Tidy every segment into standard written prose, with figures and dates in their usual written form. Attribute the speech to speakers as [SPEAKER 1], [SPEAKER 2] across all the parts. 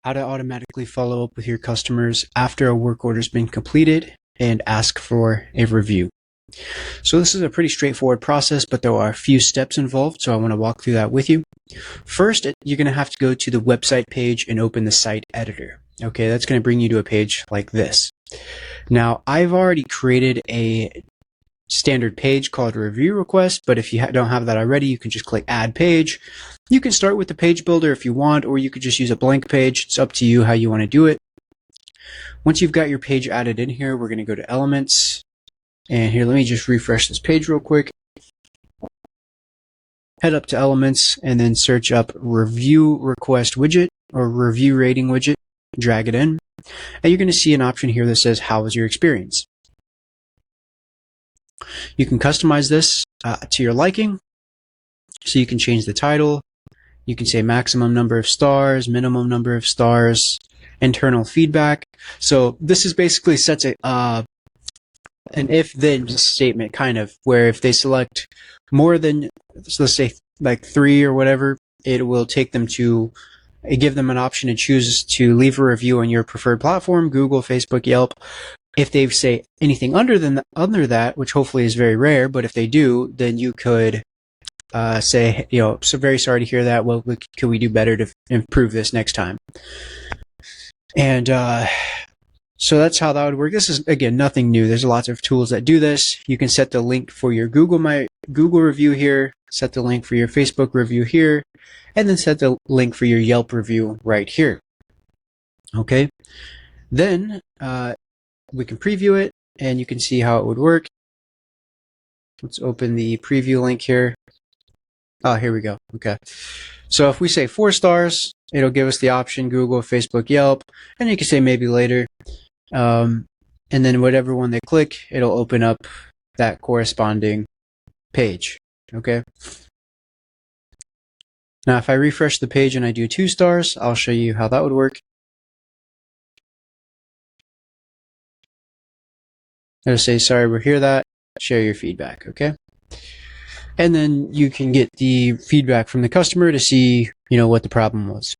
[SPEAKER 1] how to automatically follow up with your customers after a work order has been completed and ask for a review. So this is a pretty straightforward process, but there are a few steps involved, so I want to walk through that with you. First, you're going to have to go to the website page and open the site editor. Okay, that's going to bring you to a page like this. Now, I've already created a standard page called review request, but if you don't have that already, you can just click add page. You can start with the page builder if you want, or you could just use a blank page. It's up to you how you want to do it. Once you've got your page added in here, we're going to go to elements. And here, let me just refresh this page real quick. Head up to elements and then search up review request widget or review rating widget. Drag it in. And you're going to see an option here that says, how was your experience? You can customize this to your liking. So you can change the title. You can say maximum number of stars, minimum number of stars, internal feedback. So this is basically sets an if-then statement, kind of, where if they select more than, so let's say like 3 or whatever, it will take them to give them an option to choose to leave a review on your preferred platform, Google, Facebook, Yelp. If they say anything under that, which hopefully is very rare, but if they do, then you could say, so very sorry to hear that. Well, could we do better to improve this next time? And so that's how that would work. This is, again, nothing new. There's lots of tools that do this. You can set the link for your Google review here, set the link for your Facebook review here, and then set the link for your Yelp review right here. Okay. Then we can preview it, and you can see how it would work. Let's open the preview link here. Oh, here we go. Okay. So if we say 4 stars, it'll give us the option Google, Facebook, Yelp, and you can say maybe later. And then whatever one they click, it'll open up that corresponding page. Okay. Now, if I refresh the page and I do 2 stars, I'll show you how that would work. It'll say, sorry, we'll hear that. Share your feedback. Okay. And then you can get the feedback from the customer to see, what the problem was.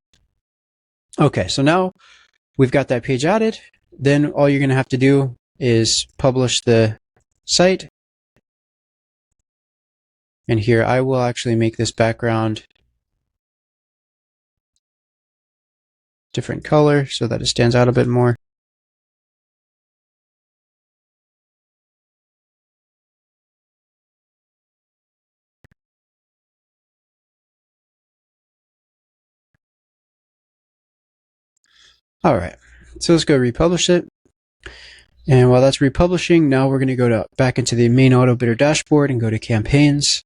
[SPEAKER 1] Okay, so now we've got that page added. Then all you're going to have to do is publish the site. And here I will actually make this background different color so that it stands out a bit more. All right, so let's go republish it. And while that's republishing, now we're going to go back into the main Autobidder dashboard and go to campaigns.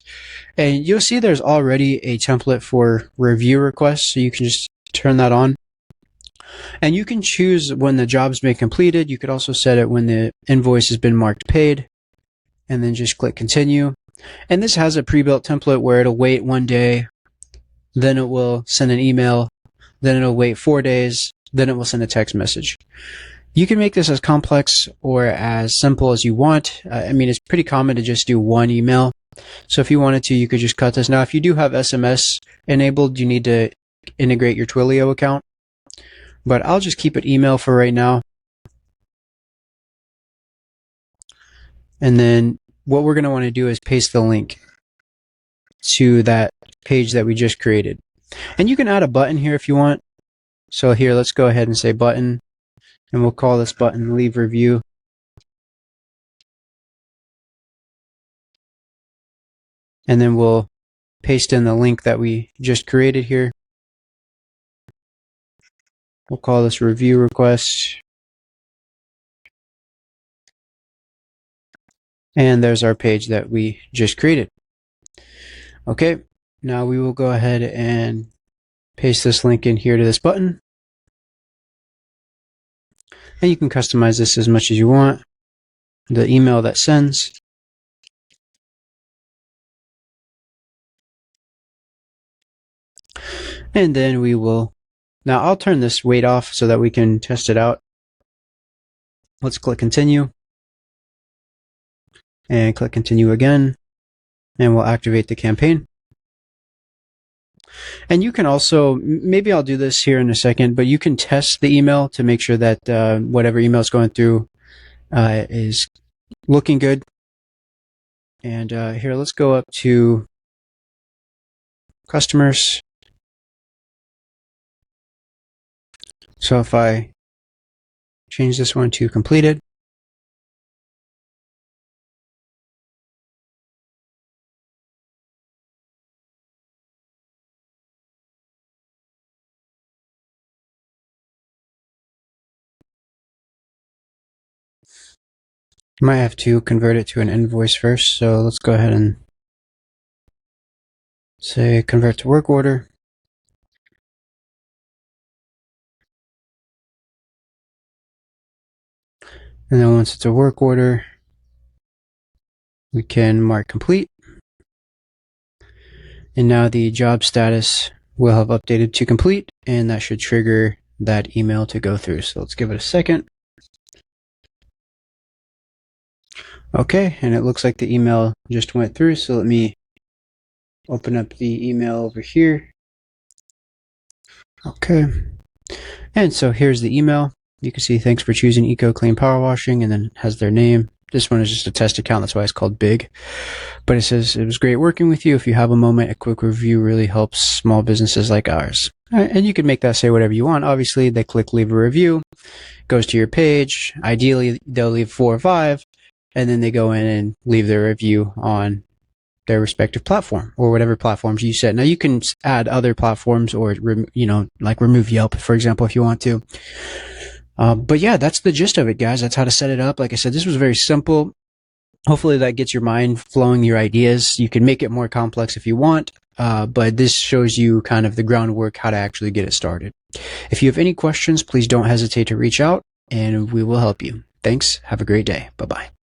[SPEAKER 1] And you'll see there's already a template for review requests, so you can just turn that on. And you can choose when the job's been completed. You could also set it when the invoice has been marked paid, and then just click continue. And this has a pre-built template where it'll wait 1 day, then it will send an email, then it'll wait 4 days, then it will send a text message. You can make this as complex or as simple as you want. It's pretty common to just do 1 email. So if you wanted to, you could just cut this. Now, if you do have SMS enabled, you need to integrate your Twilio account. But I'll just keep it email for right now. And then what we're going to want to do is paste the link to that page that we just created. And you can add a button here if you want. So here, let's go ahead and say button, and we'll call this button leave review. And then we'll paste in the link that we just created here. We'll call this review request. And there's our page that we just created. Okay, now we will go ahead and paste this link in here to this button. And you can customize this as much as you want. The email that sends. And then we will, now I'll turn this wait off so that we can test it out. Let's click continue. And click continue again. And we'll activate the campaign. And you can also, maybe I'll do this here in a second, but you can test the email to make sure that whatever email is going through is looking good. And here, let's go up to customers. So if I change this one to completed, you might have to convert it to an invoice first. So let's go ahead and say convert to work order. And then once it's a work order, we can mark complete. And now the job status will have updated to complete, and that should trigger that email to go through. So let's give it a second. Okay, and it looks like the email just went through. So let me open up the email over here. Okay, and so here's the email. You can see thanks for choosing Eco Clean Power Washing, and then it has their name. This one is just a test account, that's why it's called Big. But it says, it was great working with you. If you have a moment, a quick review really helps small businesses like ours. And you can make that say whatever you want. Obviously, they click leave a review, goes to your page. Ideally, they'll leave 4 or 5, and then they go in and leave their review on their respective platform or whatever platforms you set. Now you can add other platforms or, like remove Yelp, for example, if you want to. But yeah, that's the gist of it, guys. That's how to set it up. Like I said, this was very simple. Hopefully that gets your mind flowing, your ideas. You can make it more complex if you want, but this shows you kind of the groundwork, how to actually get it started. If you have any questions, please don't hesitate to reach out and we will help you. Thanks. Have a great day. Bye-bye.